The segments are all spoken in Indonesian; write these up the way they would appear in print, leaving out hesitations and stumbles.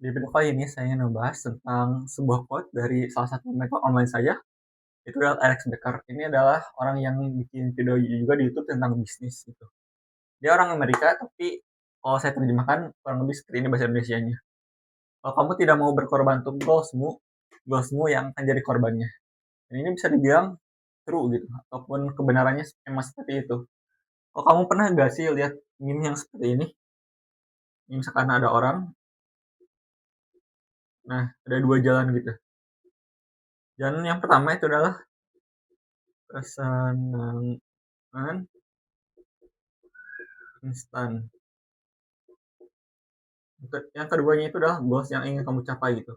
Di video kali ini saya ingin membahas tentang sebuah quote dari salah satu mentor online saya, itu adalah Alex Becker. Ini adalah orang yang bikin video juga di YouTube tentang bisnis gitu. Dia orang Amerika, tapi kalau saya terjemahkan kurang lebih seperti ini bahasa Indonesianya. Kalau kamu tidak mau berkorban untuk goalsmu yang akan jadi korbannya. Dan ini bisa dibilang true gitu, ataupun kebenarannya emang seperti itu. Kalau kamu pernah gak sih lihat meme yang seperti ini? Misalkan ada orang, nah ada dua jalan gitu. Jalan yang pertama itu adalah kesenangan instan. Yang keduanya itu adalah goals yang ingin kamu capai gitu.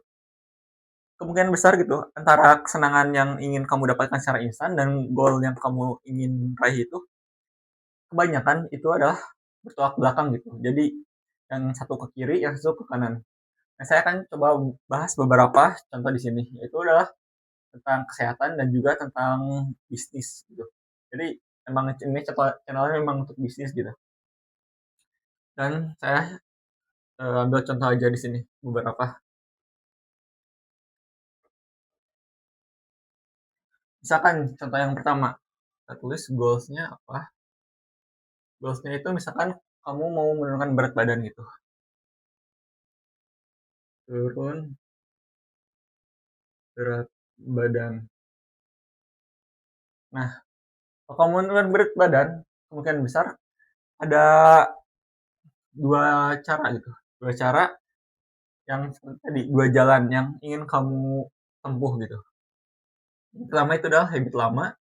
Kemungkinan besar gitu antara kesenangan yang ingin kamu dapatkan secara instan dan goal yang kamu ingin raih itu kebanyakan itu adalah bertolak belakang gitu. Jadi yang satu ke kiri, yang satu ke kanan. Nah, saya akan coba bahas beberapa contoh di sini. Itu adalah tentang kesehatan dan juga tentang bisnis gitu. Jadi emang ini channelnya memang untuk bisnis gitu. Dan saya ambil contoh aja di sini beberapa. Misalkan contoh yang pertama, kita tulis goals-nya apa? Goals-nya itu misalkan kamu mau menurunkan berat badan gitu. Turun berat badan. Nah, kalau kamu menurunkan berat badan, kemungkinan besar ada dua cara gitu. Dua cara yang tadi, dua jalan yang ingin kamu tempuh gitu. Yang pertama itu adalah habit lama,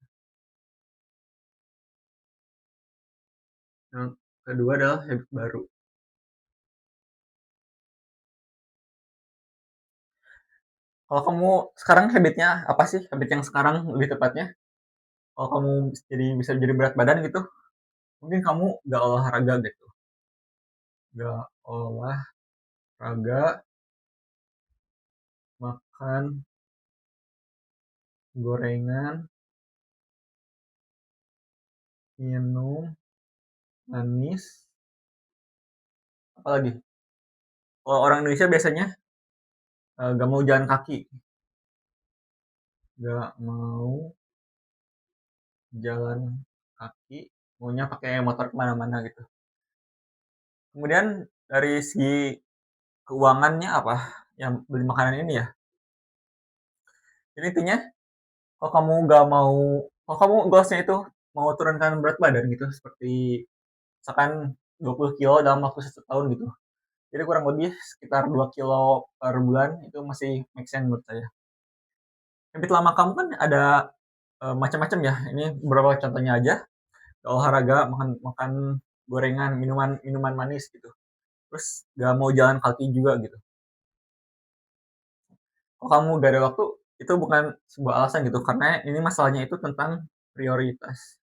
yang kedua adalah habit baru. Kalau kamu sekarang habitnya apa sih? Habit yang sekarang lebih tepatnya? Kalau kamu bisa jadi berat badan gitu, mungkin kamu gak olahraga gitu. Gak olahraga, makan gorengan, minum manis, apalagi? Kalau orang Indonesia biasanya gak mau jalan kaki, gak mau jalan kaki, maunya pakai motor kemana-mana gitu. Kemudian dari segi keuangannya apa? Yang beli makanan ini ya. Jadi intinya kalau kamu gak mau, kalau kamu goalsnya itu mau turunkan berat badan gitu, seperti misalkan 20 kilo dalam waktu 1 tahun gitu. Jadi kurang lebih sekitar 2 kilo per bulan itu masih make sense menurut saya. Habit lama kamu kan ada macam-macam ya. Ini beberapa contohnya aja. Olahraga, makan makan gorengan, minuman minuman manis gitu. Terus gak mau jalan kaki juga gitu. Kalau kamu gak ada waktu, itu bukan sebuah alasan gitu. Karena ini masalahnya itu tentang prioritas.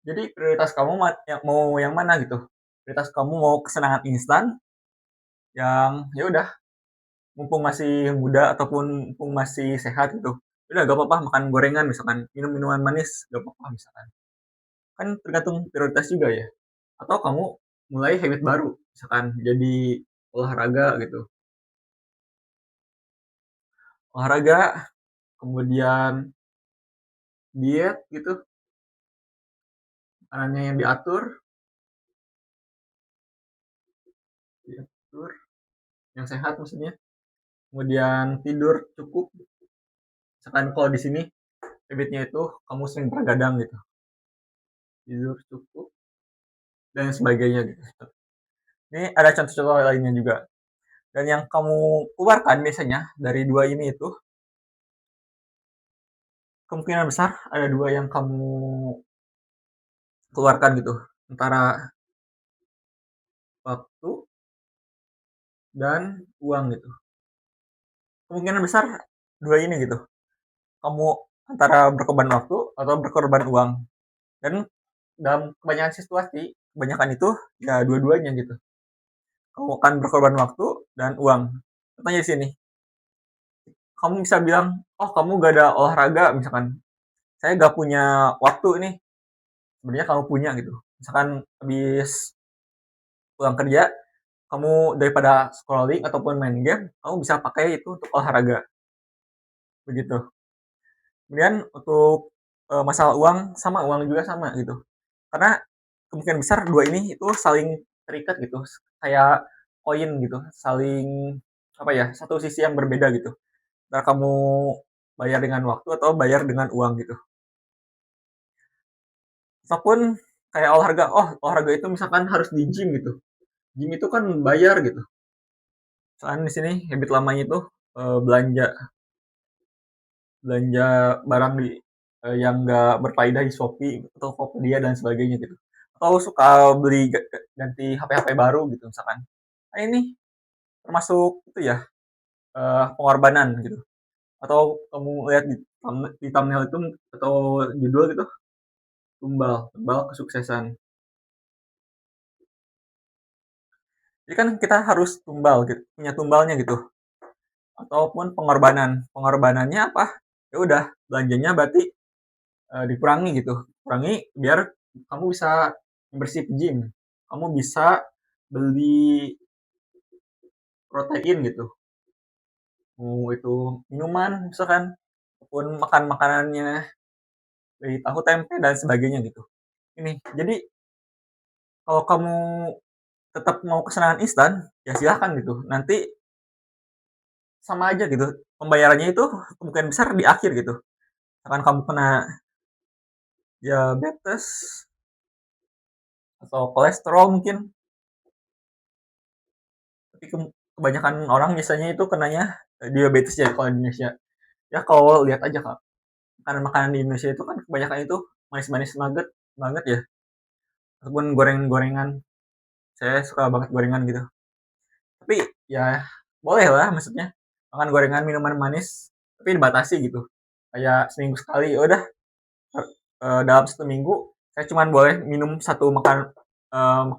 Jadi prioritas kamu mau yang mana gitu? Prioritas kamu mau kesenangan instan yang ya udah mumpung masih muda ataupun mumpung masih sehat gitu. Udah gak apa-apa makan gorengan misalkan, minum minuman manis gak apa-apa misalkan. Kan tergantung prioritas juga ya. Atau kamu mulai habit baru, misalkan jadi olahraga gitu. Olahraga, kemudian diet gitu, makanannya yang diatur, yang sehat maksudnya. Kemudian tidur cukup. Misalkan kalau di sini habitnya itu kamu sering bergadang gitu. Tidur cukup dan sebagainya gitu. Ini ada contoh-contoh lainnya juga. Dan yang kamu keluarkan biasanya dari dua ini itu kemungkinan besar ada dua yang kamu keluarkan gitu. Antara waktu dan uang gitu. Kemungkinan besar dua ini gitu. Kamu antara berkorban waktu atau berkorban uang. Dan dalam kebanyakan situasi, kebanyakan itu ya dua-duanya gitu. Kamu akan berkorban waktu dan uang. Contohnya di sini, kamu bisa bilang, oh kamu gak ada olahraga misalkan. Saya gak punya waktu nih. Sebenarnya kamu punya gitu. Misalkan habis pulang kerja, kamu daripada scrolling ataupun main game, kamu bisa pakai itu untuk olahraga, begitu. Kemudian untuk, masalah uang, uang juga sama gitu. Karena kemungkinan besar dua ini itu saling terikat gitu, kayak koin gitu, saling apa ya, satu sisi yang berbeda gitu. Antara kamu bayar dengan waktu atau bayar dengan uang gitu. Ataupun kayak olahraga, oh olahraga itu misalkan harus di gym gitu. Gym itu kan bayar gitu. Soalnya di sini habit lamanya itu belanja belanja barang yang nggak berfaedah di Shopee atau Tokopedia dan sebagainya gitu. Atau suka beli ganti HP-HP baru gitu misalkan. Nah ini termasuk itu ya pengorbanan gitu. Atau kamu lihat di thumbnail itu atau judul gitu, tumbal kesuksesan. Jadi kan kita harus tumbal gitu, punya tumbalnya gitu. Ataupun pengorbanan. Pengorbanannya apa? Ya udah, belanjanya berarti dikurangi gitu. Kurangi biar kamu bisa membership gym. Kamu bisa beli protein gitu. Mau itu minuman misalkan, ataupun makan makanannya dari tahu tempe dan sebagainya gitu. Ini, jadi kalau kamu tetap mau kesenangan instan, ya silahkan gitu. Nanti sama aja gitu. Pembayarannya itu kemungkinan besar di akhir gitu. Akan kamu kena diabetes atau kolesterol mungkin. Tapi kebanyakan orang biasanya itu kenanya diabetes ya kalau di Indonesia. Ya kalau lihat aja kak, makanan-makanan di Indonesia itu kan kebanyakan itu manis-manis banget banget ya. Ataupun goreng-gorengan. Saya suka banget gorengan gitu. Tapi ya boleh lah maksudnya makan gorengan minuman manis tapi dibatasi gitu. Kayak seminggu sekali, ya udah dalam satu minggu saya cuma boleh minum satu makan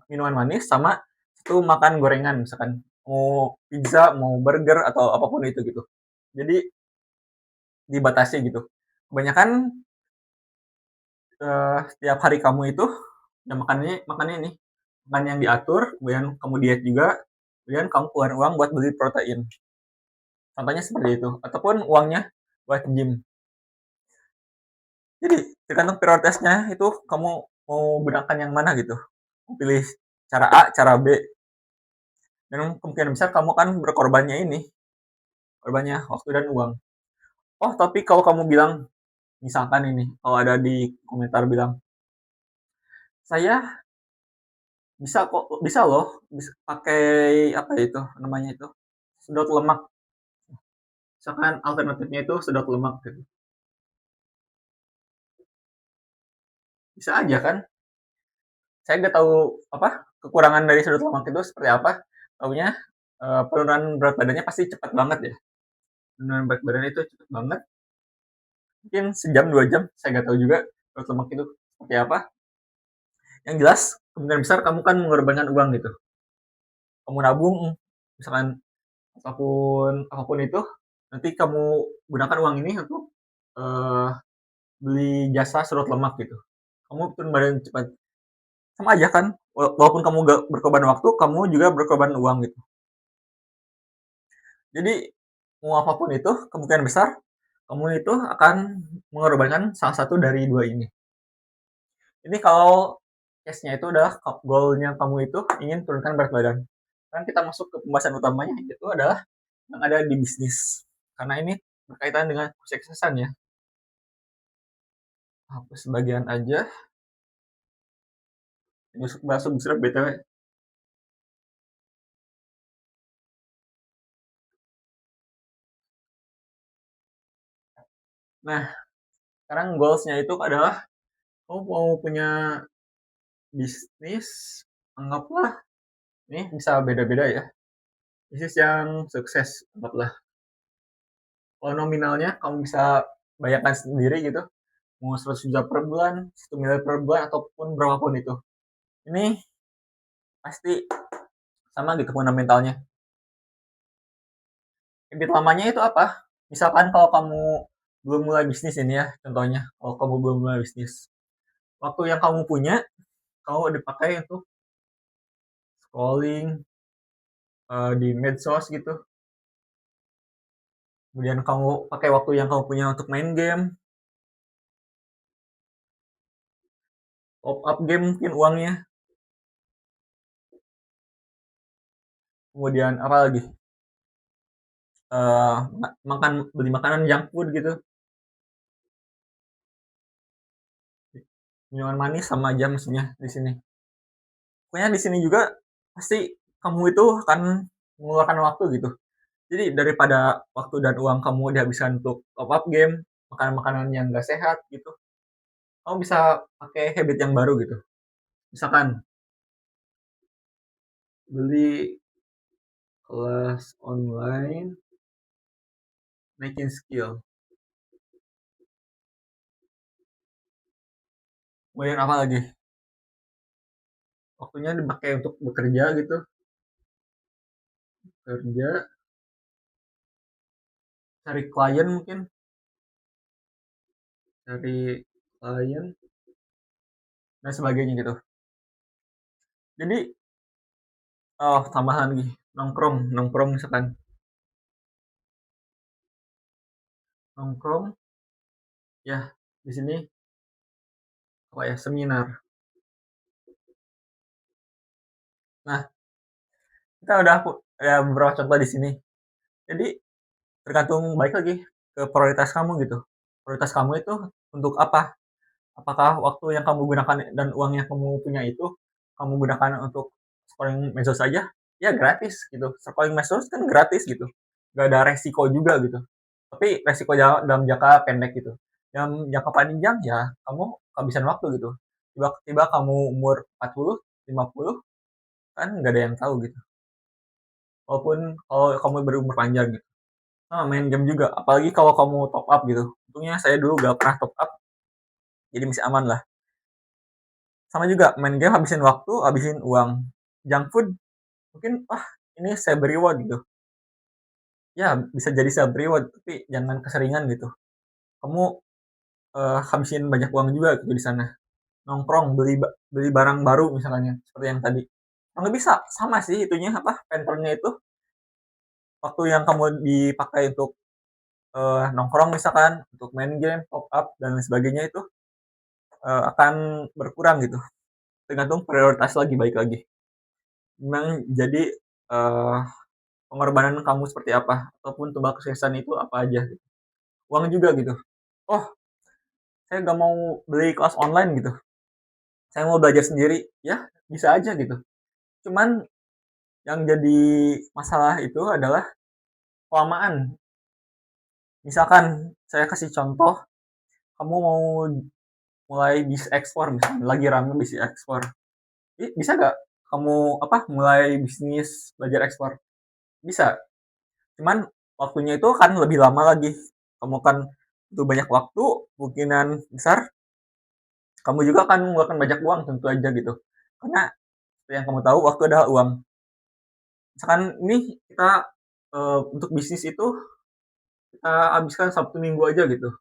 minuman manis sama satu makan gorengan misalkan mau pizza mau burger atau apapun itu gitu, jadi dibatasi gitu. Kebanyakan setiap hari kamu itu ya makannya ini makan yang diatur, kemudian kamu diet juga, kemudian kamu keluar uang buat beli protein, contohnya seperti itu, ataupun uangnya buat gym. Jadi tergantung prioritasnya itu kamu mau gunakan yang mana gitu. Pilih cara A, cara B. Dan kemungkinan besar kamu kan berkorbannya ini, korbannya waktu dan uang. Oh, tapi kalau kamu bilang, misalkan ini, kalau ada di komentar bilang, saya bisa kok, bisa loh, bisa pakai apa itu namanya itu, sedot lemak. Misalkan alternatifnya itu sedot lemak gitu. Bisa aja kan? Saya nggak tahu apa kekurangan dari sedot lemak itu seperti apa. Taunya penurunan berat badannya pasti cepat banget ya. Penurunan berat badan itu cepat banget. Mungkin sejam 2 jam, saya nggak tahu juga sedot lemak itu seperti apa. Yang jelas kemungkinan besar kamu kan mengorbankan uang gitu. Kamu nabung misalkan apapun apapun itu, nanti kamu gunakan uang ini untuk eh, beli jasa surut lemak gitu. Kamu turun badan cepat, sama aja kan, walaupun kamu gak berkorban waktu kamu juga berkorban uang gitu. Jadi mau apapun itu kemungkinan besar kamu itu akan mengorbankan salah satu dari dua ini. Ini kalau case-nya itu adalah goal-nya kamu itu ingin turunkan berat badan. Kan kita masuk ke pembahasan utamanya itu adalah yang ada di bisnis. Karena ini berkaitan dengan kesuksesan ya. Hapus sebagian aja. Masuk masuk besar BTW. Nah, sekarang goals-nya itu adalah kamu mau punya bisnis, anggaplah ini bisa beda-beda ya. Bisnis yang sukses, anggaplah. Kalau nominalnya kamu bisa bayangkan sendiri gitu, mau 100 juta per bulan, 1 miliar per bulan, ataupun berapapun itu. Ini pasti sama gitu fundamentalnya. Habit lamanya itu apa? Misalkan kalau kamu belum mulai bisnis ini ya, contohnya, kalau kamu belum mulai bisnis, waktu yang kamu punya, kamu dipakai untuk scrolling, di medsos gitu, kemudian kamu pakai waktu yang kamu punya untuk main game, top up game mungkin uangnya, kemudian apa lagi, makan beli makanan junk food gitu, minuman manis sama aja maksudnya di sini. Pokoknya di sini juga pasti kamu itu akan mengeluarkan waktu gitu. Jadi daripada waktu dan uang kamu dihabiskan untuk top up game, makan makanan yang gak sehat gitu, kamu bisa pakai habit yang baru gitu. Misalkan beli kelas online naikin skill. Kemudian apa lagi? Waktunya dipakai untuk bekerja gitu, kerja, cari klien mungkin, cari klien dan sebagainya gitu. Jadi oh tambahan lagi nongkrong, nongkrong misalkan nongkrong ya di sini apa ya seminar. Nah kita udah ya beberapa contoh di sini. Jadi tergantung baik lagi ke prioritas kamu gitu. Prioritas kamu itu untuk apa? Apakah waktu yang kamu gunakan dan uang yang kamu punya itu kamu gunakan untuk scrolling medsos saja? Ya gratis gitu. Scrolling medsos kan gratis gitu. Gak ada resiko juga gitu. Tapi resiko dalam jangka pendek gitu. Dalam jangka panjang ya kamu kehabisan waktu gitu. Tiba-tiba kamu umur 40, 50 kan nggak ada yang tahu gitu. Walaupun kalau kamu berumur panjang gitu. Nah, main game juga. Apalagi kalau kamu top up gitu. Untungnya saya dulu gak pernah top up, jadi masih aman lah. Sama juga main game habisin waktu, habisin uang. Junk food mungkin wah ini saya beri reward gitu. Ya bisa jadi saya beri reward tapi jangan keseringan gitu. Kamu habisin banyak uang juga gitu di sana. Nongkrong beli beli barang baru misalnya seperti yang tadi. Nggak bisa sama sih itunya apa penternya itu waktu yang kamu dipakai untuk nongkrong misalkan untuk main game, top up dan lain sebagainya itu akan berkurang gitu. Tergantung prioritas lagi baik lagi. Memang jadi eh, pengorbanan kamu seperti apa ataupun tumbal kesuksesan itu apa aja gitu. Uang juga gitu. Oh, saya nggak mau beli kelas online gitu. Saya mau belajar sendiri. Ya, bisa aja gitu. Cuman yang jadi masalah itu adalah kelamaan. Misalkan saya kasih contoh, kamu mau mulai bisnis ekspor misalnya, lagi rame bisnis ekspor. Bisa nggak kamu apa mulai bisnis belajar ekspor? Bisa. Cuman waktunya itu kan lebih lama lagi. Kamu kan butuh banyak waktu, kemungkinan besar kamu juga akan mengeluarkan banyak uang tentu aja gitu. Karena yang kamu tahu waktu adalah uang. Misalkan ini kita untuk bisnis itu kita habiskan Sabtu Minggu aja gitu.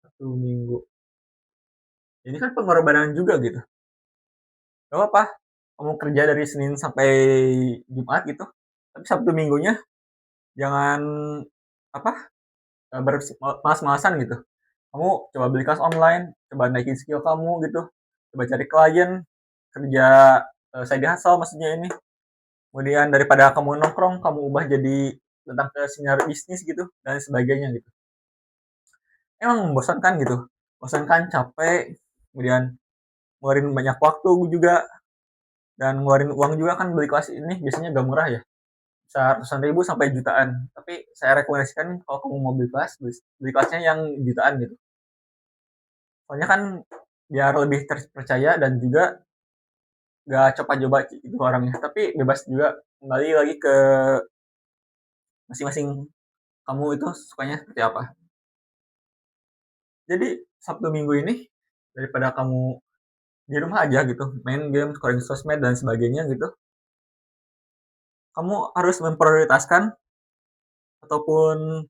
Sabtu Minggu. Ini kan pengorbanan juga gitu. Gak apa-apa. Kamu kerja dari Senin sampai Jumat gitu. Tapi Sabtu Minggunya jangan apa malas-malasan gitu. Kamu coba beli kelas online, coba naikin skill kamu gitu, coba cari klien, kerja side hustle maksudnya ini. Kemudian daripada kamu nongkrong, kamu ubah jadi tentang ke sinar bisnis gitu dan sebagainya gitu. Emang membosankan gitu, bosankan, capek, kemudian ngeluarin banyak waktu juga dan ngeluarin uang juga kan beli kelas ini biasanya gak murah ya, bisa ratusan ribu sampai jutaan. Tapi saya rekomendasikan kalau kamu mau beli kelas, beli kelasnya yang jutaan gitu. Soalnya kan biar lebih terpercaya dan juga gak coba-coba itu orangnya. Tapi bebas juga kembali lagi ke masing-masing kamu itu sukanya seperti apa. Jadi Sabtu Minggu ini daripada kamu di rumah aja gitu, main game, scrolling sosmed dan sebagainya gitu, kamu harus memprioritaskan ataupun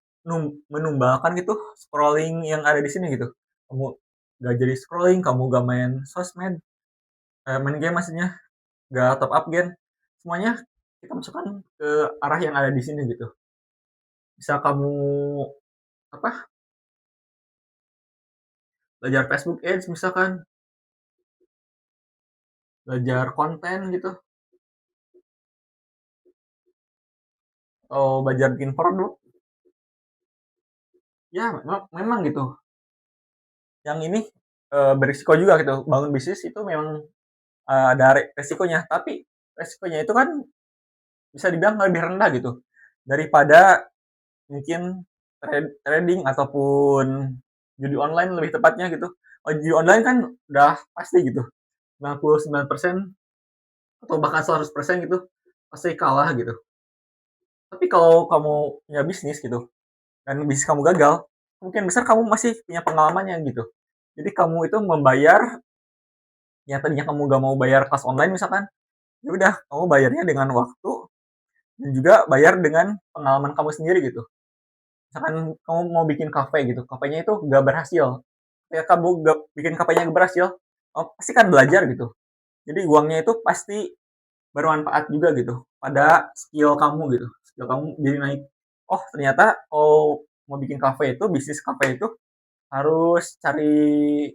menumbalkan gitu scrolling yang ada di sini gitu. Kamu gak jadi scrolling, kamu gak main sosmed, main game maksudnya. nggak top up gen, semuanya kita masukkan ke arah yang ada di sini gitu. Bisa kamu apa, belajar Facebook Ads misalkan, belajar konten gitu, atau belajar bikin produk. Ya memang gitu. Yang ini berisiko juga gitu. Bangun bisnis itu memang ada resikonya, tapi resikonya itu kan bisa dibilang lebih rendah gitu daripada mungkin trading ataupun judi online lebih tepatnya gitu. Oh, judi online kan udah pasti gitu, 99% atau bahkan 100% gitu pasti kalah gitu. Tapi kalau kamu punya bisnis gitu dan bisnis kamu gagal, mungkin besar kamu masih punya pengalamannya gitu. Jadi kamu itu membayar yang tadinya kamu gak mau bayar kelas online misalkan, ya udah kamu bayarnya dengan waktu dan juga bayar dengan pengalaman kamu sendiri gitu. Misalkan kamu mau bikin kafe gitu, kafenya itu gak berhasil, ya kamu gak bikin kafenya gak berhasil, kamu pasti kan belajar gitu. Jadi uangnya itu pasti bermanfaat juga gitu pada skill kamu gitu, skill kamu jadi naik. Oh ternyata kalau mau bikin kafe itu, bisnis kafe itu harus cari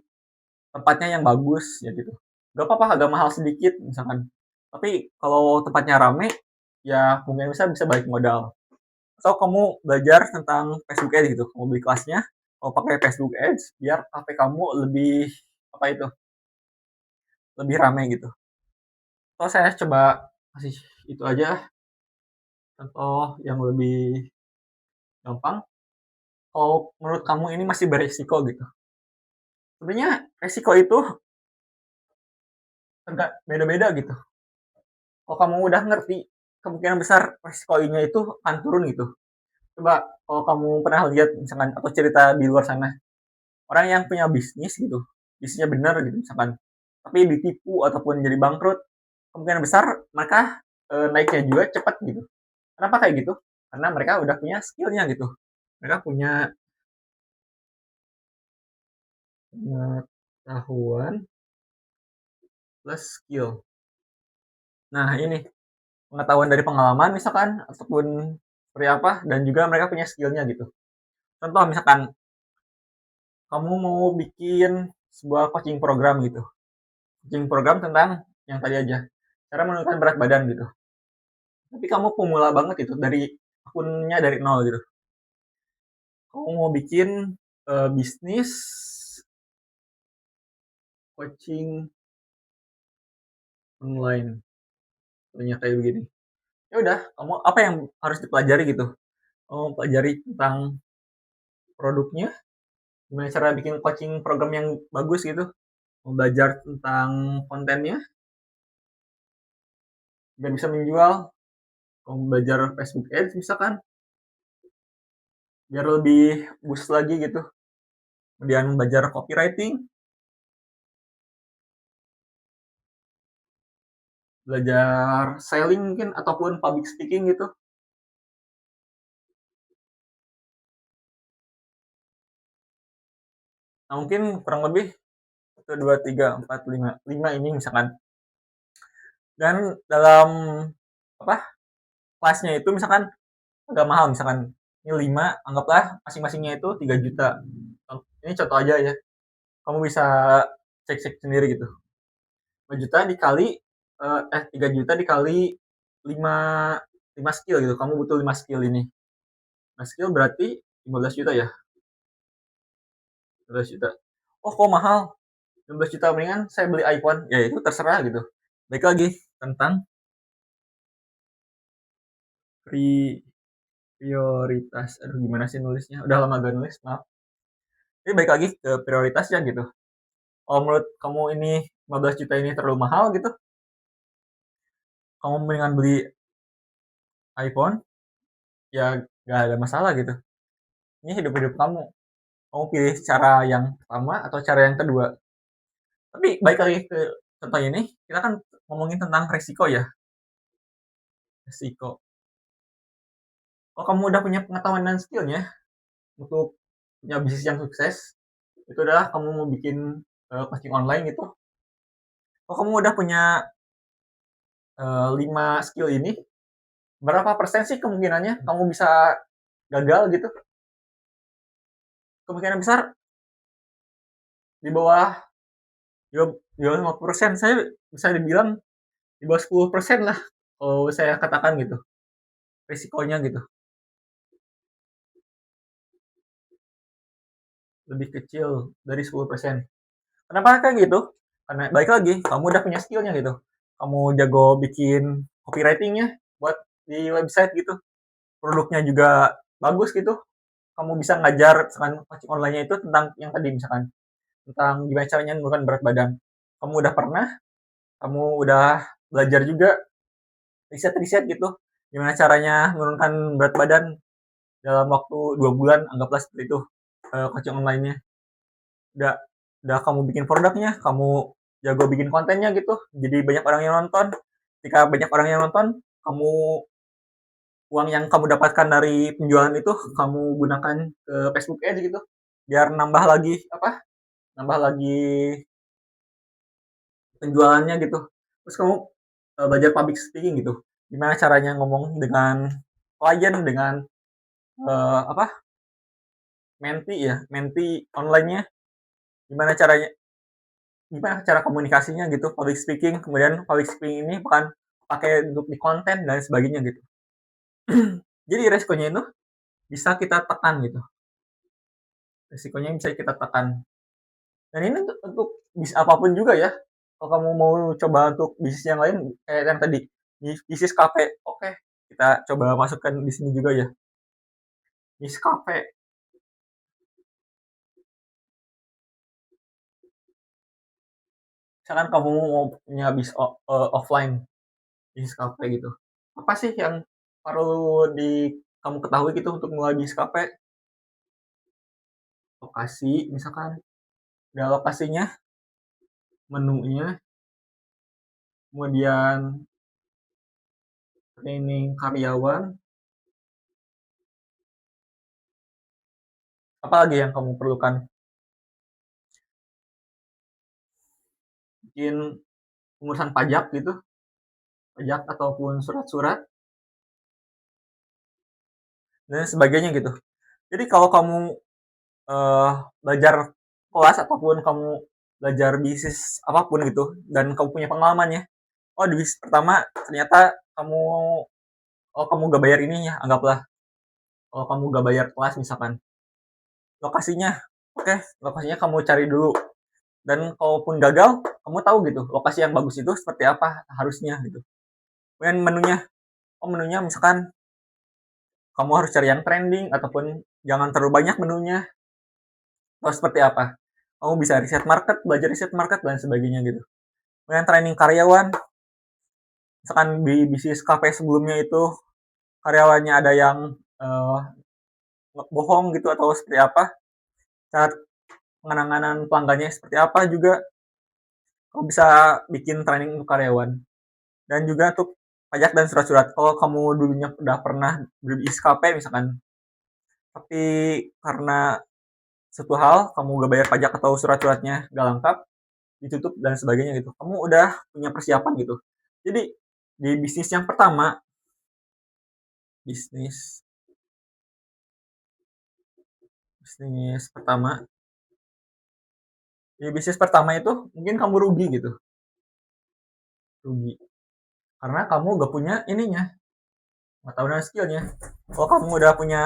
tempatnya yang bagus ya gitu. Gak apa-apa agak mahal sedikit misalkan, tapi kalau tempatnya rame ya mungkin bisa balik modal. Atau kamu belajar tentang Facebook Ads gitu, kamu beli kelasnya, kamu pakai Facebook Ads biar kafe kamu lebih apa itu, lebih ramai gitu. So saya coba kasih itu aja contoh yang lebih gampang. Kalau menurut kamu ini masih beresiko gitu. Sebenarnya resiko itu agak beda-beda gitu. Kalau kamu udah ngerti, kemungkinan besar resikonya itu akan turun gitu. Coba kalau kamu pernah lihat misalkan atau cerita di luar sana, orang yang punya bisnis gitu, bisnisnya benar gitu misalkan, tapi ditipu ataupun jadi bangkrut, kemungkinan besar mereka naiknya juga cepat gitu. Kenapa kayak gitu? Karena mereka udah punya skillnya gitu. Mereka punya pengetahuan plus skill. Nah ini pengetahuan dari pengalaman misalkan ataupun seperti apa, dan juga mereka punya skillnya gitu. Contoh misalkan kamu mau bikin sebuah coaching program gitu, coaching program tentang yang tadi aja, cara menurunkan berat badan gitu. Tapi kamu pemula banget itu, dari akunnya dari nol gitu. Kamu mau bikin bisnis coaching online, ternyata kayak begini. Ya udah, kamu apa yang harus dipelajari gitu? Kamu pelajari tentang produknya, gimana cara bikin coaching program yang bagus gitu. Mau belajar tentang kontennya biar bisa menjual. Kamu belajar Facebook Ads misalkan biar lebih boost lagi gitu. Kemudian belajar copywriting, belajar selling mungkin ataupun public speaking gitu. Nah, mungkin kurang lebih 1, 2, 3, 4, 5, 5 ini misalkan. Dan dalam apa, kelasnya itu misalkan agak mahal misalkan. Ini 5, anggaplah masing-masingnya itu 3 juta. Ini contoh aja ya. Kamu bisa cek-cek sendiri gitu. 5 juta dikali 3 juta dikali 5 5 skill gitu. Kamu butuh 5 skill ini. 5 skill berarti 15 juta ya. 15 juta. Oh, kok mahal? 15 juta, mendingan saya beli iPhone. Ya itu terserah gitu. Baik lagi tentang prioritas. Aduh, gimana sih nulisnya? Udah lama gak nulis, maaf. Jadi baik lagi ke prioritasnya gitu. Kalau menurut kamu ini 15 juta ini terlalu mahal gitu, kamu mendingan beli iPhone, ya gak ada masalah gitu. Ini hidup-hidup kamu. Kamu pilih cara yang pertama atau cara yang kedua. Tapi baik lagi ke contoh ini, kita kan ngomongin tentang resiko ya. Resiko. Kalau kamu udah punya pengetahuan dan skillnya untuk punya bisnis yang sukses, itu adalah kamu mau bikin coaching online gitu. Kalau kamu udah punya 5 skill ini, berapa persen sih kemungkinannya kamu bisa gagal gitu? Kemungkinan besar di bawah di bawah 50%, saya bisa dibilang di bawah 10% lah kalau saya katakan gitu, risikonya gitu, lebih kecil dari 10%. Kenapa kayak gitu? Karena balik lagi, kamu udah punya skillnya gitu. Kamu jago bikin copywritingnya buat di website gitu. Produknya juga bagus gitu. Kamu bisa ngajar misalkan coaching online-nya itu tentang yang tadi misalkan tentang gimana caranya menurunkan berat badan. Kamu udah pernah, kamu udah belajar juga riset-riset gitu. Gimana caranya menurunkan berat badan dalam waktu 2 bulan, anggaplah seperti itu coaching online-nya. Udah udah kamu bikin produknya, kamu jago bikin kontennya gitu, jadi banyak orang yang nonton. Ketika banyak orang yang nonton, kamu uang yang kamu dapatkan dari penjualan itu kamu gunakan ke Facebook Ads gitu, biar nambah lagi apa, nambah lagi penjualannya gitu. Terus kamu belajar public speaking gitu, gimana caranya ngomong dengan klien, dengan apa, menti ya, menti online-nya, gimana caranya, gimana cara komunikasinya gitu, public speaking. Kemudian public speaking ini bukan pakai untuk di konten dan sebagainya gitu. Jadi resikonya itu bisa kita tekan gitu, resikonya bisa kita tekan. Dan ini untuk bisnis apapun juga ya. Kalau kamu mau coba untuk bisnis yang lain kayak yang tadi, bisnis kafe, oke, kita coba masukkan di sini juga ya, bisnis kafe. Misalkan kamu mau punya bisnis offline, bisnis kafe gitu. Apa sih yang perlu di kamu ketahui gitu untuk mulai bisnis kafe? Lokasi, misalkan udah lokasinya, menunya, kemudian training karyawan, apalagi yang kamu perlukan? Mungkin pengurusan pajak gitu, pajak ataupun surat-surat dan sebagainya gitu. Jadi kalau kamu belajar kelas ataupun kamu belajar bisnis apapun gitu dan kamu punya pengalamannya, oh di bisnis pertama ternyata kamu, oh kamu gak bayar ini ya, anggaplah kalau kamu gak bayar kelas misalkan, lokasinya, oke, lokasinya kamu cari dulu. Dan kalaupun gagal, kamu tahu gitu, lokasi yang bagus itu seperti apa harusnya gitu. Kemudian menunya, oh menunya misalkan kamu harus cari yang trending ataupun jangan terlalu banyak menunya, atau seperti apa. Kamu bisa riset market, belajar riset market dan sebagainya gitu. Kemudian training karyawan, misalkan di bisnis kafe sebelumnya itu karyawannya ada yang uh, bohong gitu atau seperti apa, cara penanganan pelanggannya seperti apa juga, kamu bisa bikin training untuk karyawan. Dan juga untuk pajak dan surat-surat, kalau kamu dulunya udah pernah berbisnis kafe misalkan, tapi karena satu hal kamu gak bayar pajak atau surat-suratnya gak lengkap, ditutup dan sebagainya gitu, kamu udah punya persiapan gitu. Jadi di bisnis yang pertama, bisnis bisnis pertama di bisnis pertama itu mungkin kamu rugi gitu, rugi karena kamu gak punya ininya, pengetahuan dan skillnya. Kalau kamu udah punya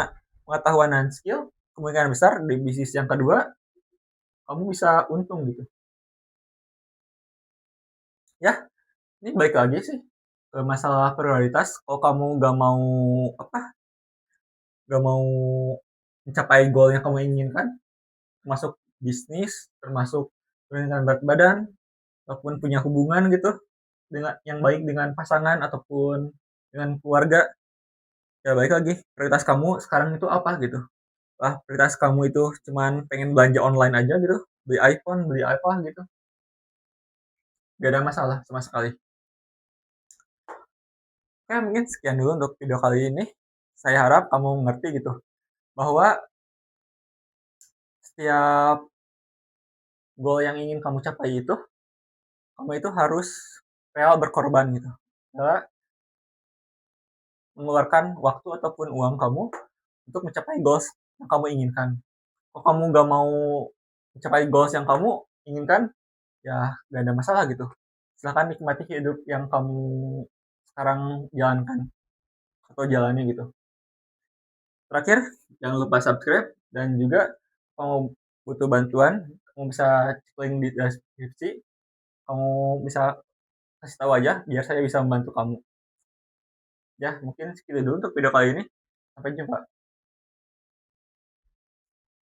pengetahuan dan skill, kemungkinan besar di bisnis yang kedua kamu bisa untung gitu. Ya, ini balik lagi sih ke masalah prioritas. Kalau kamu gak mau apa, gak mau mencapai goal yang kamu inginkan, termasuk bisnis, termasuk menurunkan berat badan, ataupun punya hubungan gitu dengan yang baik dengan pasangan ataupun dengan keluarga, ya balik lagi prioritas kamu sekarang itu apa gitu. Lah prioritas kamu itu cuman pengen belanja online aja gitu, beli iPhone, beli apa gitu, gak ada masalah sama sekali. Oke, mungkin sekian dulu untuk video kali ini. Saya harap kamu ngerti gitu bahwa setiap goal yang ingin kamu capai itu, kamu itu harus rela berkorban gitu. adalah mengeluarkan waktu ataupun uang kamu untuk mencapai goals yang kamu inginkan. Kalau kamu nggak mau mencapai goals yang kamu inginkan, ya nggak ada masalah gitu. Silahkan nikmati hidup yang kamu sekarang jalankan atau jalani gitu. Terakhir, jangan lupa subscribe dan juga kalau butuh bantuan, kamu bisa cek link di deskripsi. Kamu bisa kasih tahu aja biar saya bisa membantu kamu. Ya, mungkin segitu dulu untuk video kali ini. Sampai jumpa.